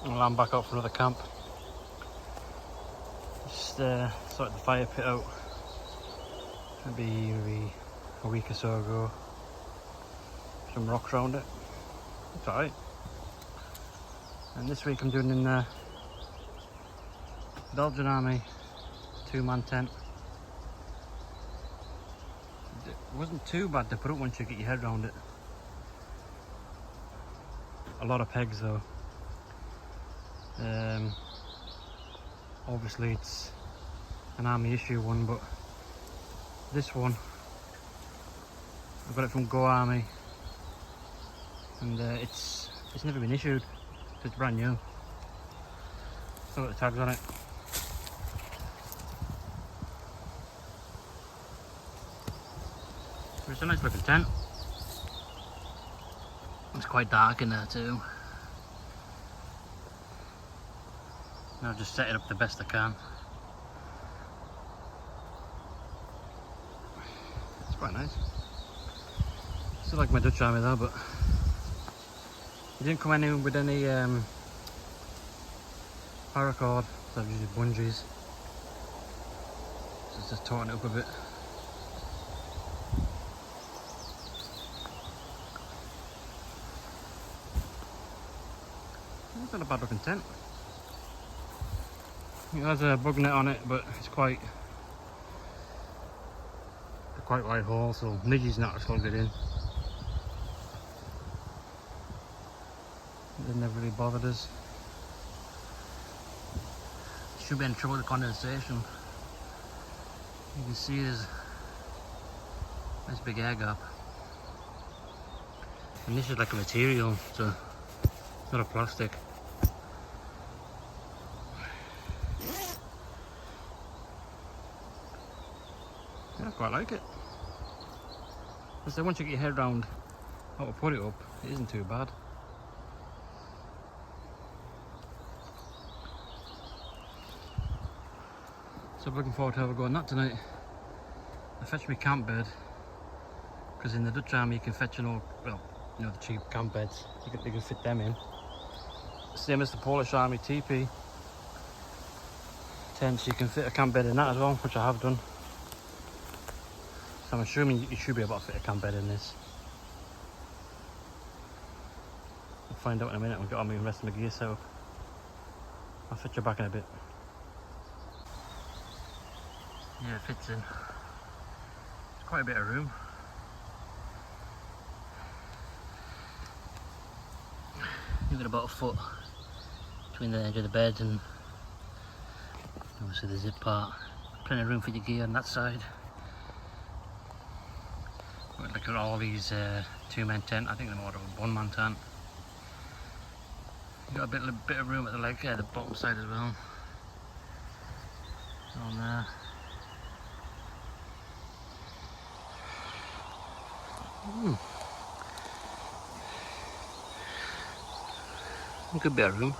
Well, I'm back out for another camp. Just sorted the fire pit out maybe a week or so ago. Some rocks around it. It's alright. And this week I'm doing in the Belgian Army 2-man tent. It wasn't too bad to put up once you get your head around it. A lot of pegs though. Obviously it's an army issue one, but this one I got it from Go Army, and it's never been issued, so it's brand new. Still got the tags on it. But it's a nice looking tent. It's quite dark in there too. And I've just set it up the best I can. It's quite nice. Still like my Dutch Army though, but it didn't come in with any paracord, so I've used bungees. So it's just tighten it up a bit. It's not a bad looking tent. It has a bug net on it, but it's quite wide hole, so midges not just gonna get in. They never really bothered us. Should be in trouble with the condensation. You can see there's a nice big air gap. And this is like a material, so it's not a plastic. Yeah, I quite like it. So once you get your head around how to put it up, it isn't too bad. So I'm looking forward to have a go on that tonight. I fetched my camp bed, because in the Dutch Army you can fetch the cheap camp beds. You can fit them in. Same as the Polish Army TP tents, you can fit a camp bed in that as well, which I have done. So I'm assuming you should be able to fit a camp bed in this. I'll find out in a minute when I've got all my rest of my gear set up. I'll fit you back in a bit. Yeah, it fits in. It's quite a bit of room. You've got about a foot between the edge of the bed and obviously the zip part. Plenty of room for your gear on that side. But look at all these 2-man tent. I think they're more of a 1-man tent. You've got a bit of room at the leg, the bottom side as well. On there. A good bit of room.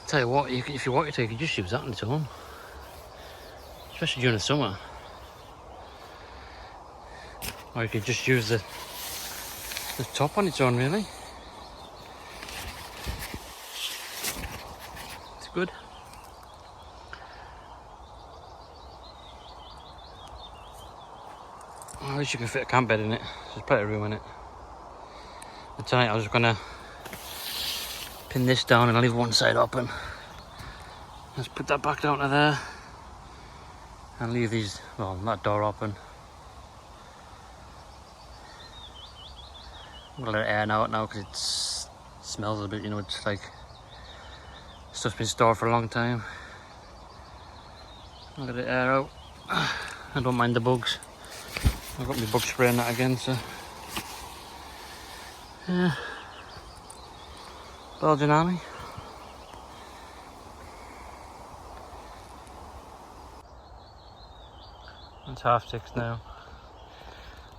Tell you what, if you want to, you can just use that on its own, especially during the summer. Or you could just use the top on its own, really. It's good. At least you can fit a camp bed in it. There's plenty of room in it. And tonight I was just gonna pin this down and I'll leave one side open. Let's put that back down to there and leave that door open. I'm gonna let it air out now because it smells a bit, it's like stuff's been stored for a long time. I'll let it air out. I don't mind the bugs. I've got my bug spray on that again, so yeah. Belgian Army. It's 6:30 now.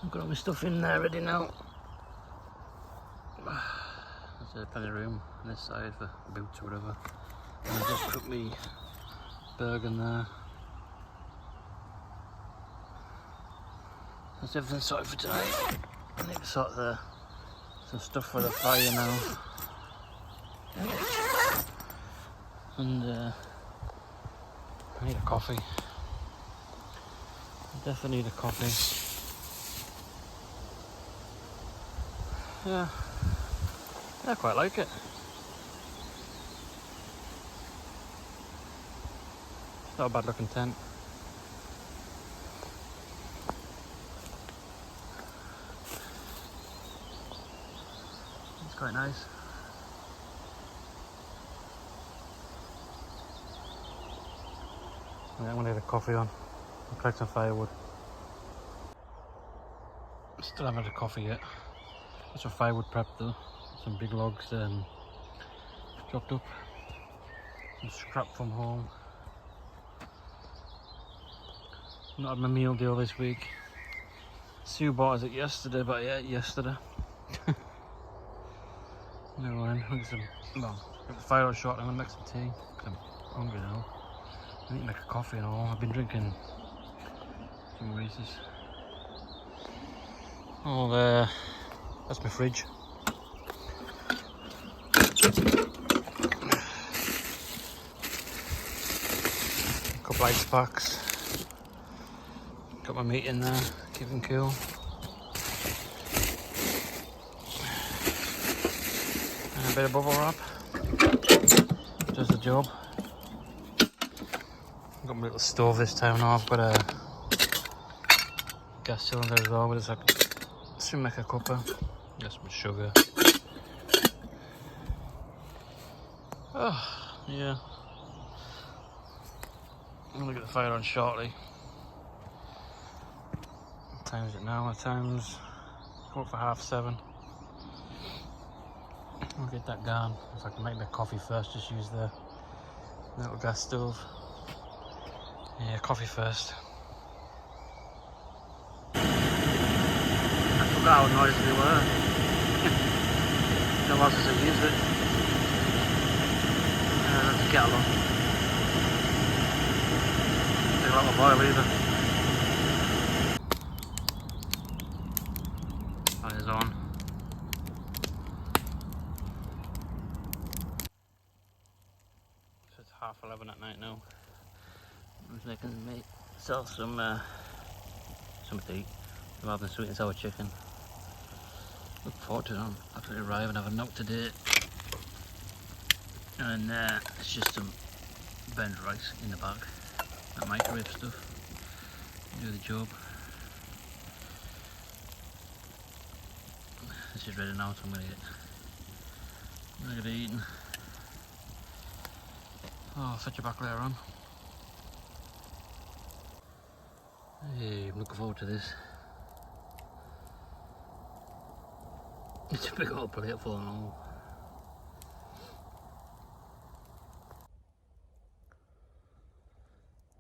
I've got all my stuff in there ready now. There's plenty of room on this side for boots or whatever. And I've just put my Bergen there. That's everything sorted for tonight. I need to sort some stuff for the fire now. And I need a coffee. I definitely need a coffee. Yeah, I quite like it. It's not a bad looking tent. It's quite nice. Yeah, I'm gonna get a coffee on and collect some firewood. Still haven't had a coffee yet. Got some firewood prepped though. Some big logs chopped up. Some scrap from home. Not had my meal deal this week. Sue bought us it yesterday, but I ate yesterday. Never mind. I'll get some. Well, got the fire on short. I'm gonna make some tea. 'Cause I'm hungry now. I need to make a coffee and all. I've been drinking some Reese's. Oh, there. That's my fridge. A couple ice packs. Got my meat in there, keep them cool. And a bit of bubble wrap. Does the job. I've got my little stove this time now. I've got a gas cylinder as well, but it's like to make a cuppa. Got some sugar. Oh, yeah. I'm gonna get the fire on shortly. What time is it now? The time's up for 7:30. I'll get that going. If I can make my coffee first, just use the little gas stove. Yeah, coffee first. I forgot how noisy they were. No one else has used it. That's a kettle on. Take a lot of boil either. Fire's on. So it's 11:30 at night now. I'm just making myself something to eat. I'm having sweet and sour chicken. Look forward to it. I'm absolutely arriving. Have a note today. And it's just some burnt rice in the bag. That microwave stuff. Do the job. This is ready now, so I'm gonna get eating. Oh, I'll fetch you back later on. Hey, I'm looking forward to this. It's a big old plate full and all.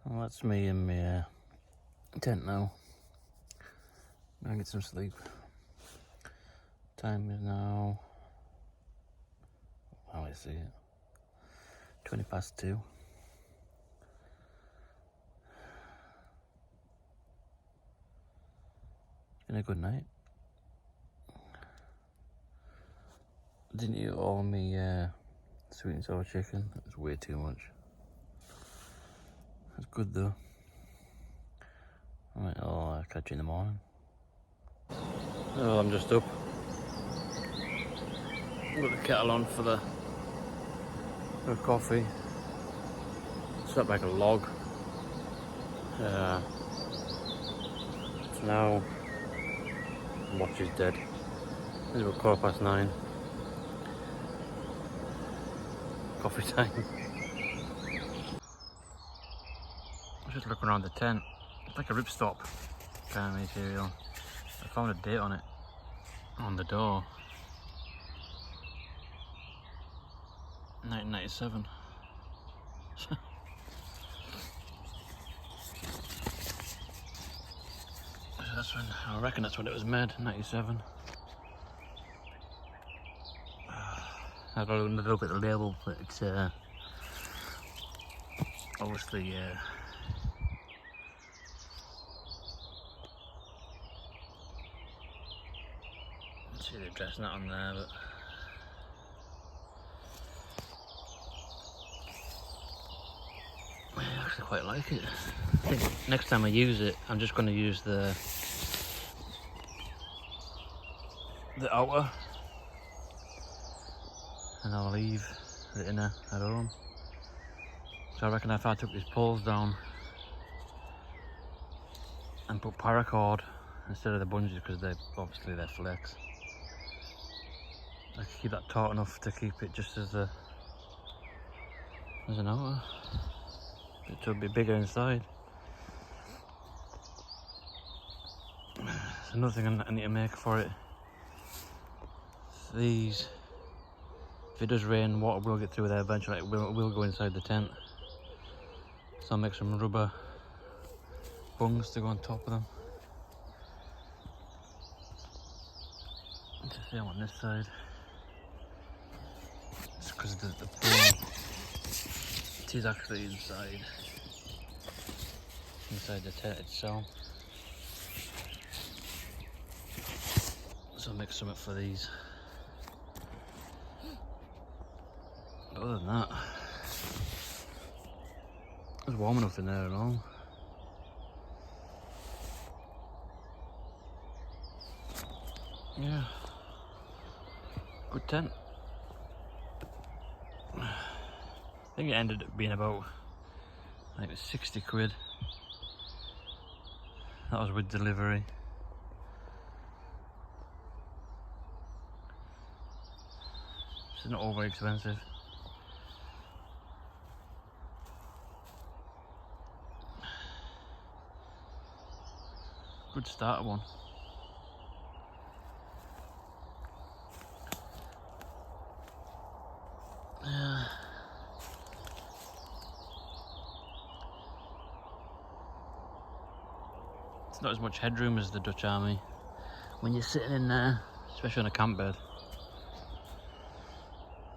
Well, that's me in my tent now. I'm gonna get some sleep. Time is now, how do I see it? 2:20. It's been a good night. Didn't eat all me sweet and sour chicken. That was way too much. That's good though. Alright, I'll catch you in the morning. Oh, I'm just up. Got the kettle on for the coffee. It's up like a log. It's now, watch is dead. It's about 9:15. Coffee time. I was just looking around the tent. It's like a ripstop kind of material. I found a date on it, on the door. 1997. That's when, I reckon that's when it was made, 97. I've got a little bit of the label, but it's obviously see the address not on there, but quite like it. I think next time I use it, I'm just going to use the outer, and I'll leave the inner at home. So I reckon if I took these poles down and put paracord instead of the bungees, because they're flex, I could keep that taut enough to keep it just as an outer. It should be bigger inside. There's another thing I need to make for it. These, if it does rain, water will get through there eventually. It will go inside the tent. So I'll make some rubber bungs to go on top of them. Just the same on this side. It's because the pole, it is actually inside the tent itself. So I'll make something for these. But other than that, it's warm enough in there at all. Yeah, good tent. I think it ended up being about, I think it was 60 quid. That was with delivery. It's not overly expensive. Good starter one. Yeah. It's not as much headroom as the Dutch Army when you're sitting in there, especially on a camp bed.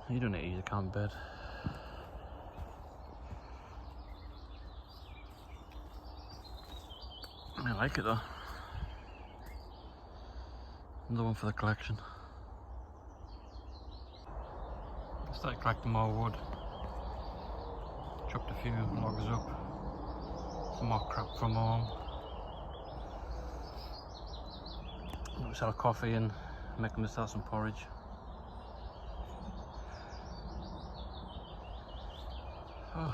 You don't need to use a camp bed. I like it though. Another one for the collection. I started collecting more wood. Chopped a few logs up. Some more crap from home. We sell coffee and make myself some porridge. Oh.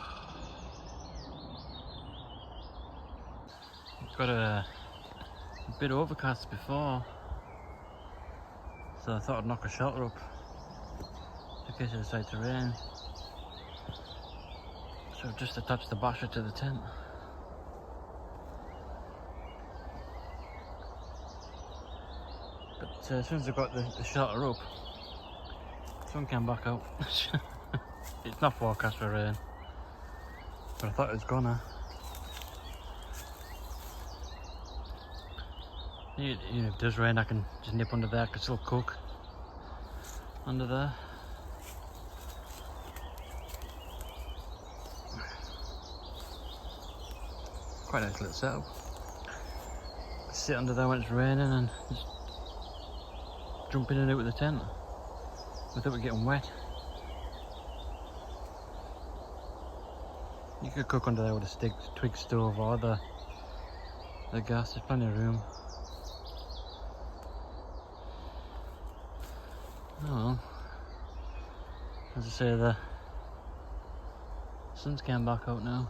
It's got a bit overcast before, so I thought I'd knock a shelter up in case it decided to rain. So I've just attached the basher to the tent. But as soon as I got the shelter up, the sun came back out. It's not forecast for rain, but I thought it was gonna. Even if it does rain, I can just nip under there. I can still cook under there. Quite a nice little setup. Sit under there when it's raining and just jump in and out of the tent without it getting wet. You could cook under there with a twig stove or the gas. There's plenty of room. Oh, as I say, the sun's came back out now.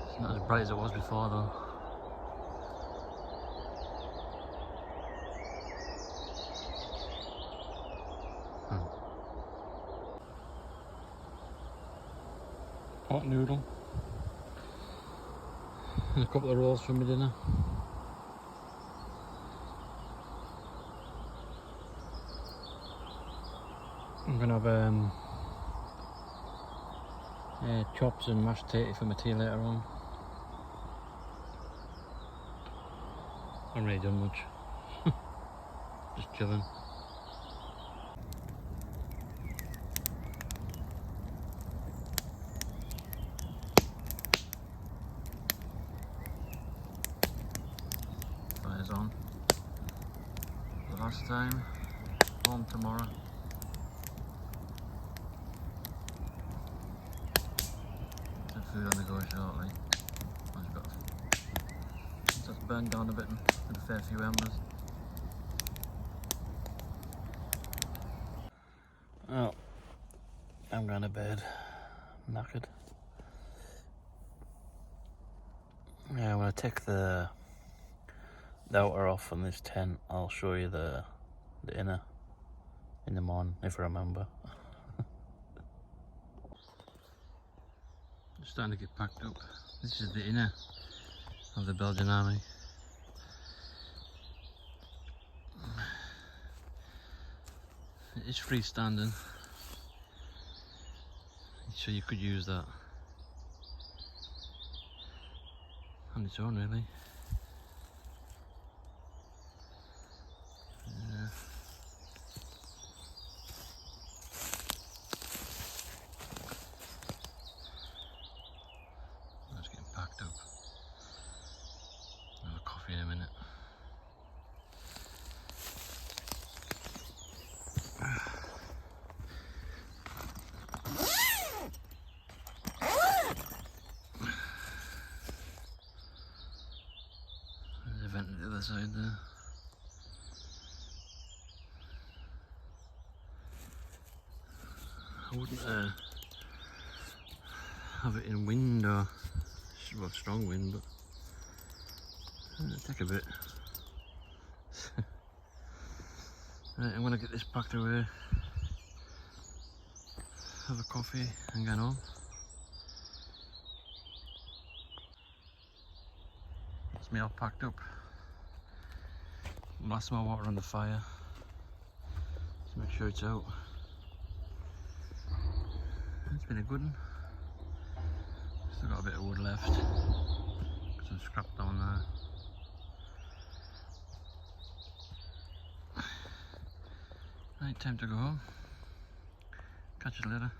It's not as bright as it was before though. Hot noodle and a couple of rolls for my dinner. I'm gonna have chops and mashed potato for my tea later on. I haven't really done much. Just chilling. Fire's on. The last time. Home tomorrow. food on the go shortly. Once that's burned down a bit and had a fair few embers. Oh, I'm going to bed. I'm knackered. Yeah, I'm going to take the outer off on this tent. I'll show you the inner in the morning if I remember. Just starting to get packed up. This is the inner of the Belgian army. It is freestanding, so you could use that on its own really. Yeah. That's getting packed up. I'll have a coffee in a minute. There's a vent on the other side there. I wouldn't have it in wind or well, strong wind, but it'll take a bit. Right, I'm gonna get this packed away, have a coffee and get home. It's me all packed up. Blast my water on the fire. Just make sure it's out. It's been a good one. Still got a bit of wood left. Got some scrap down there. Right, time to go home. Catch you later.